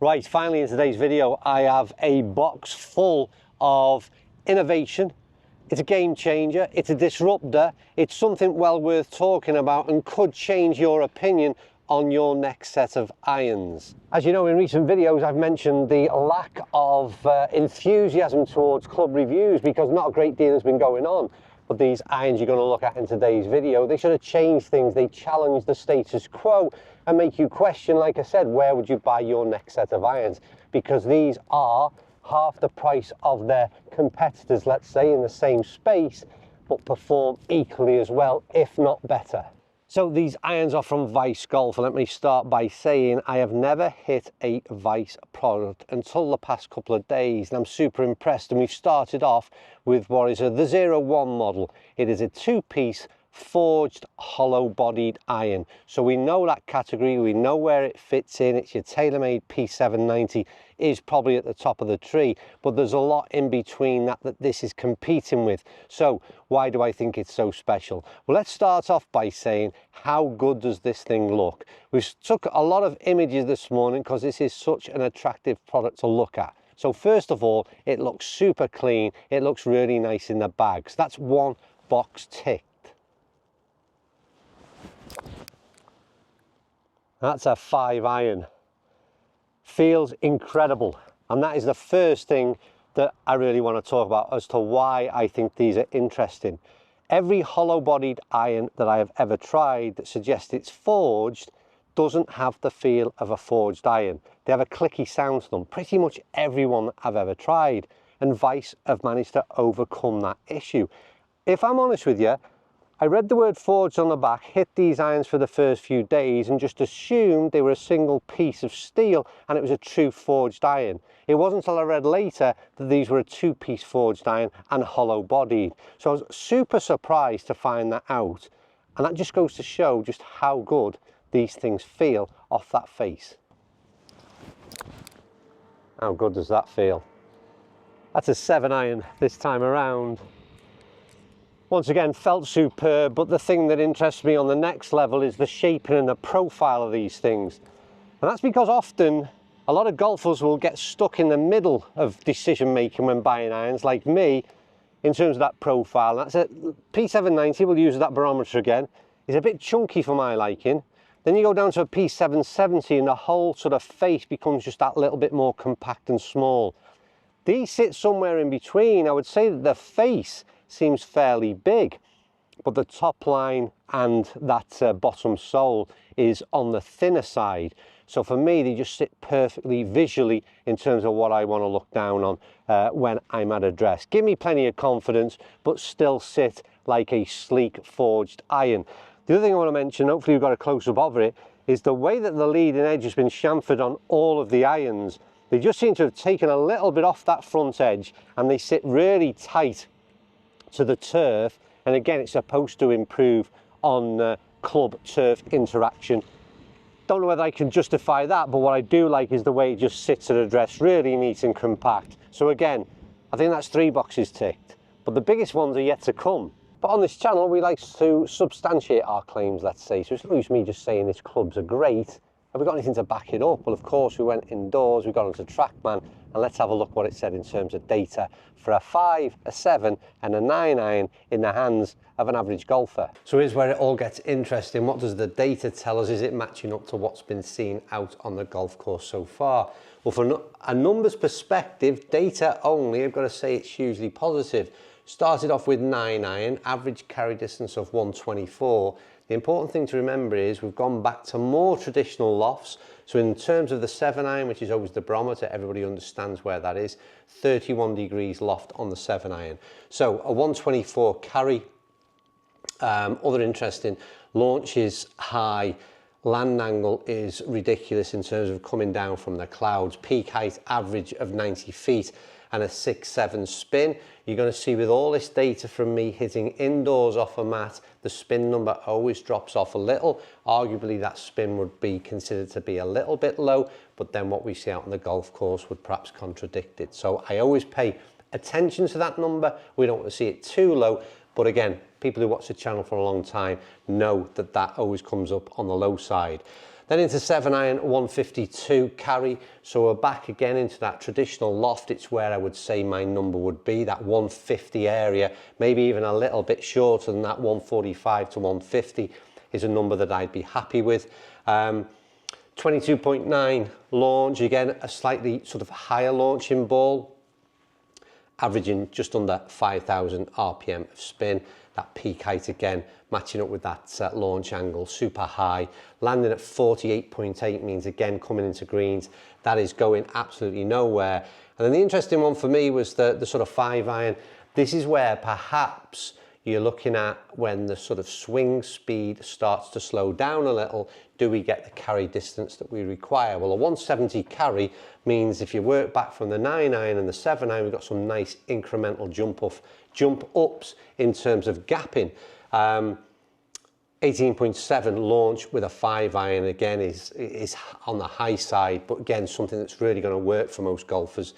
Right, finally in today's video, I have a box full of innovation. It's a game changer, it's a disruptor, it's something well worth talking about and could change your opinion on your next set of irons. As you know, in recent videos I've mentioned the lack of enthusiasm towards club reviews because not a great deal has been going on. But these irons you're going to look at in today's video, they sort of change things, they challenge the status quo and make you question, like I said, where would you buy your next set of irons? Because these are half the price of their competitors, let's say, in the same space, but perform equally as well, if not better. So these irons are from Vice Golf, and let me start by saying I have never hit a Vice product until the past couple of days, and I'm super impressed. And we've started off with what is the 01 model. It is a two-piece forged hollow-bodied iron. So we know that category, we know where it fits in. It's your tailor-made P790 is probably at the top of the tree, but there's a lot in between that this is competing with. So why do I think it's so special? Well, let's start off by saying, how good does this thing look? We took a lot of images this morning because this is such an attractive product to look at. So first of all, it looks super clean. It looks really nice in the bag. So that's one box ticked. That's a 5 iron. Feels incredible, and that is the first thing that I really want to talk about as to why I think these are interesting. Every hollow-bodied iron that I have ever tried that suggests it's forged doesn't have the feel of a forged iron. They have a clicky sound to them, pretty much everyone that I've ever tried, and Vice have managed to overcome that issue. If I'm honest with you, I read the word forged on the back, hit these irons for the first few days and just assumed they were a single piece of steel and it was a true forged iron. It wasn't until I read later that these were a two-piece forged iron and hollow-bodied. So I was super surprised to find that out, and that just goes to show just how good these things feel off that face. How good does that feel? That's a 7 iron this time around. Once again, felt superb, but the thing that interests me on the next level is the shaping and the profile of these things. And that's because often a lot of golfers will get stuck in the middle of decision making when buying irons, like me, in terms of that profile. That's a P790, we'll use that barometer again, is a bit chunky for my liking. Then you go down to a P770 and the whole sort of face becomes just that little bit more compact and small. These sit somewhere in between. I would say that the face seems fairly big, but the top line and that bottom sole is on the thinner side. So for me, they just sit perfectly visually in terms of what I want to look down on when I'm at address. Give me plenty of confidence, but still sit like a sleek forged iron. The other thing I want to mention, hopefully you've got a close-up of it, is the way that the leading edge has been chamfered on all of the irons. They just seem to have taken a little bit off that front edge and they sit really tight to the turf, and again it's supposed to improve on club turf interaction. Don't know whether I can justify that, but what I do like is the way it just sits at address, really neat and compact. So again, I think that's 3 boxes ticked, but the biggest ones are yet to come. But on this channel we like to substantiate our claims, let's say, so it's not just me just saying these clubs are great. Have we got anything to back it up? Well, of course, we went indoors, we got onto Trackman, and let's have a look what it said in terms of data for a 5, a 7, and a 9 iron in the hands of an average golfer. So here's where it all gets interesting. What does the data tell us? Is it matching up to what's been seen out on the golf course so far? Well, from a numbers perspective, data only, I've got to say it's hugely positive. Started off with 9 iron, average carry distance of 124. The important thing to remember is we've gone back to more traditional lofts. So in terms of the 7 iron, which is always the barometer, everybody understands where that is, 31 degrees loft on the 7 iron. So a 124 carry. Other interesting, launch is high, land angle is ridiculous in terms of coming down from the clouds, peak height average of 90 feet and a 6-7 spin. You're going to see with all this data from me hitting indoors off a mat, the spin number always drops off a little. Arguably that spin would be considered to be a little bit low, but then what we see out on the golf course would perhaps contradict it. So I always pay attention to that number. We don't want to see it too low, but again, people who watch the channel for a long time know that that always comes up on the low side. Then into 7-iron, 152 carry. So we're back again into that traditional loft. It's where I would say my number would be, that 150 area, maybe even a little bit shorter than that. 145 to 150 is a number that I'd be happy with. 22.9 launch, again, a slightly sort of higher launching ball, averaging just under 5,000 RPM of spin. That peak height again, matching up with that launch angle, super high. Landing at 48.8 means again, coming into greens, that is going absolutely nowhere. And then the interesting one for me was the sort of 5-iron. This is where perhaps you're looking at when the sort of swing speed starts to slow down a little, do we get the carry distance that we require? Well, a 170 carry means if you work back from the 9-iron and the 7-iron, we've got some nice incremental jump ups in terms of gapping. 18.7 launch with a 5-iron again is on the high side, but again, something that's really going to work for most golfers.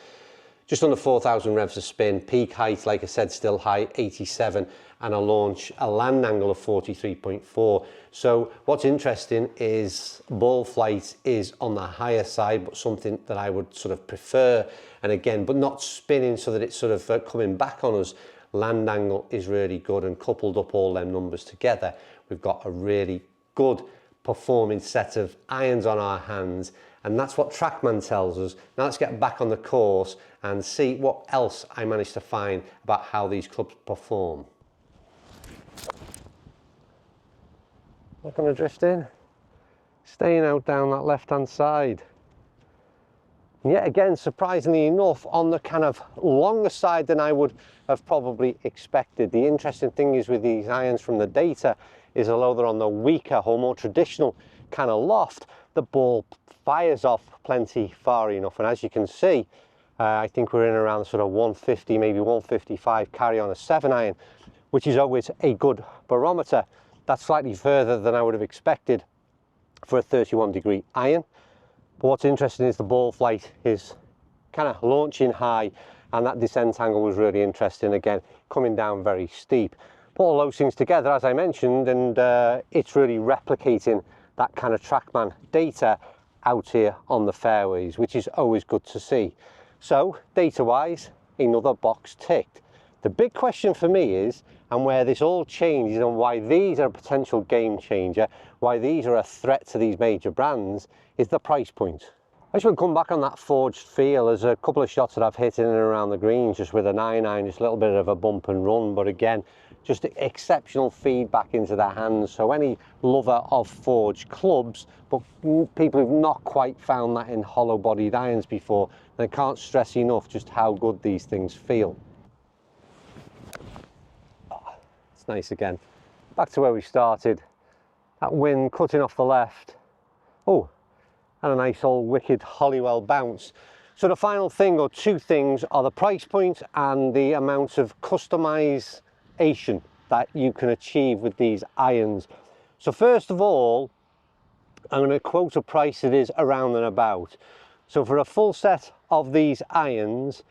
Just under 4,000 revs of spin, peak height, like I said, still high, 87, and a land angle of 43.4. So what's interesting is ball flight is on the higher side, but something that I would sort of prefer. And again, but not spinning so that it's sort of coming back on us. Land angle is really good, and coupled up all them numbers together, we've got a really good performing set of irons on our hands. And that's what Trackman tells us. Now let's get back on the course and see what else I managed to find about how these clubs perform. Not going to drift in. Staying out down that left-hand side. And yet again, surprisingly enough, on the kind of longer side than I would have probably expected. The interesting thing is with these irons from the data is although they're on the weaker or more traditional kind of loft, the ball fires off plenty far enough. And as you can see, I think we're in around sort of 150, maybe 155 carry on a 7-iron, which is always a good barometer. That's slightly further than I would have expected for a 31-degree iron. But what's interesting is the ball flight is kind of launching high, and that descent angle was really interesting, again, coming down very steep. Put all those things together, as I mentioned, and it's really replicating that kind of Trackman data out here on the fairways, which is always good to see. So, data-wise, another box ticked. The big question for me is, and where this all changes and why these are a potential game changer, why these are a threat to these major brands, is the price point. I just want to come back on that forged feel. There's a couple of shots that I've hit in and around the greens just with a 9-iron, just a little bit of a bump and run, but again, just exceptional feedback into the hands. So any lover of forged clubs, but people who've not quite found that in hollow bodied irons before, they can't stress enough just how good these things feel. It's nice again. Back to where we started. That wind cutting off the left. Oh, and a nice old wicked Hollywell bounce. So the final thing, or two things, are the price point and the amount of customization that you can achieve with these irons. So first of all, I'm going to quote a price that is around and about. So for a full set of these irons,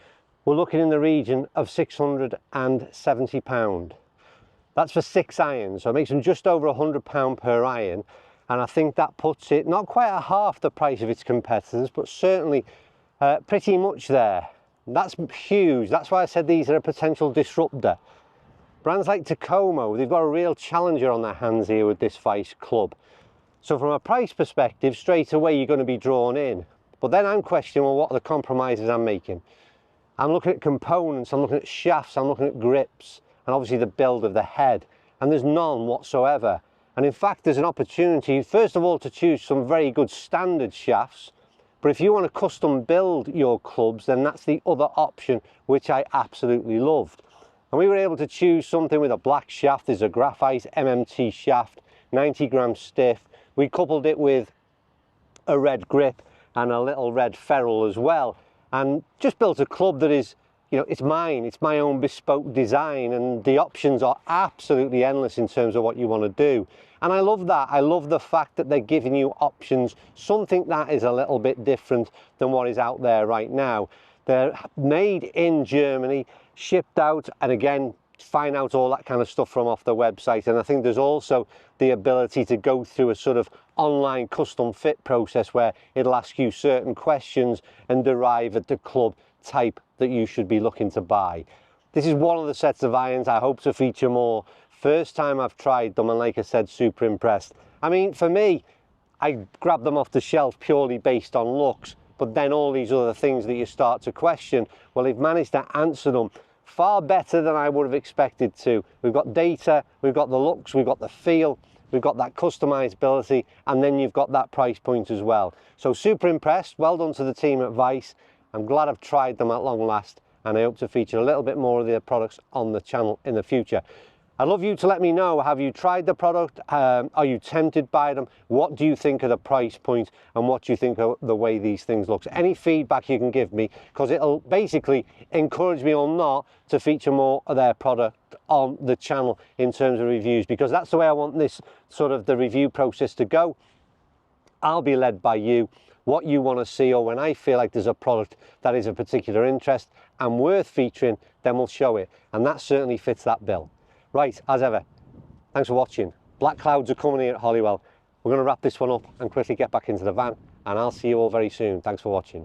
we're looking in the region of £670. That's for 6 irons, so it makes them just over £100 per iron. And I think that puts it not quite at half the price of its competitors, but certainly pretty much there. That's huge. That's why I said these are a potential disruptor. Brands like Tacoma, they've got a real challenger on their hands here with this Vice club. So from a price perspective, straight away you're going to be drawn in. But then I'm questioning, well, what are the compromises I'm making? I'm looking at components, I'm looking at shafts, I'm looking at grips, and obviously the build of the head. And there's none whatsoever. And in fact, there's an opportunity, first of all, to choose some very good standard shafts. But if you want to custom build your clubs, then that's the other option, which I absolutely loved. And we were able to choose something with a black shaft. There's a graphite MMT shaft, 90 grams stiff. We coupled it with a red grip and a little red ferrule as well. And just built a club that is, you know, it's mine, it's my own bespoke design, and the options are absolutely endless in terms of what you want to do. And I love that. I love the fact that they're giving you options, something that is a little bit different than what is out there right now. They're made in Germany, shipped out, and again, find out all that kind of stuff from off the website. And I think there's also the ability to go through a sort of online custom fit process where it'll ask you certain questions and derive at the club type that you should be looking to buy. This is one of the sets of irons. I hope to feature more. First time I've tried them, and like I said, super impressed. I mean, for me, I grabbed them off the shelf purely based on looks, but then all these other things that you start to question, well, they've managed to answer them far better than I would have expected to. We've got data, we've got the looks, we've got the feel, we've got that customizability, and then you've got that price point as well. So super impressed. Well done to the team at Vice. I'm glad I've tried them at long last, and I hope to feature a little bit more of their products on the channel in the future. I'd love you to let me know, have you tried the product? Are you tempted by them? What do you think of the price point, and what do you think of the way these things look? Any feedback you can give me, because it'll basically encourage me or not to feature more of their product on the channel in terms of reviews, because that's the way I want this sort of the review process to go. I'll be led by you, what you want to see, or when I feel like there's a product that is of particular interest and worth featuring, then we'll show it, and that certainly fits that bill. Right, as ever, thanks for watching. Black clouds are coming here at Holywell. We're going to wrap this one up and quickly get back into the van, and I'll see you all very soon. Thanks for watching.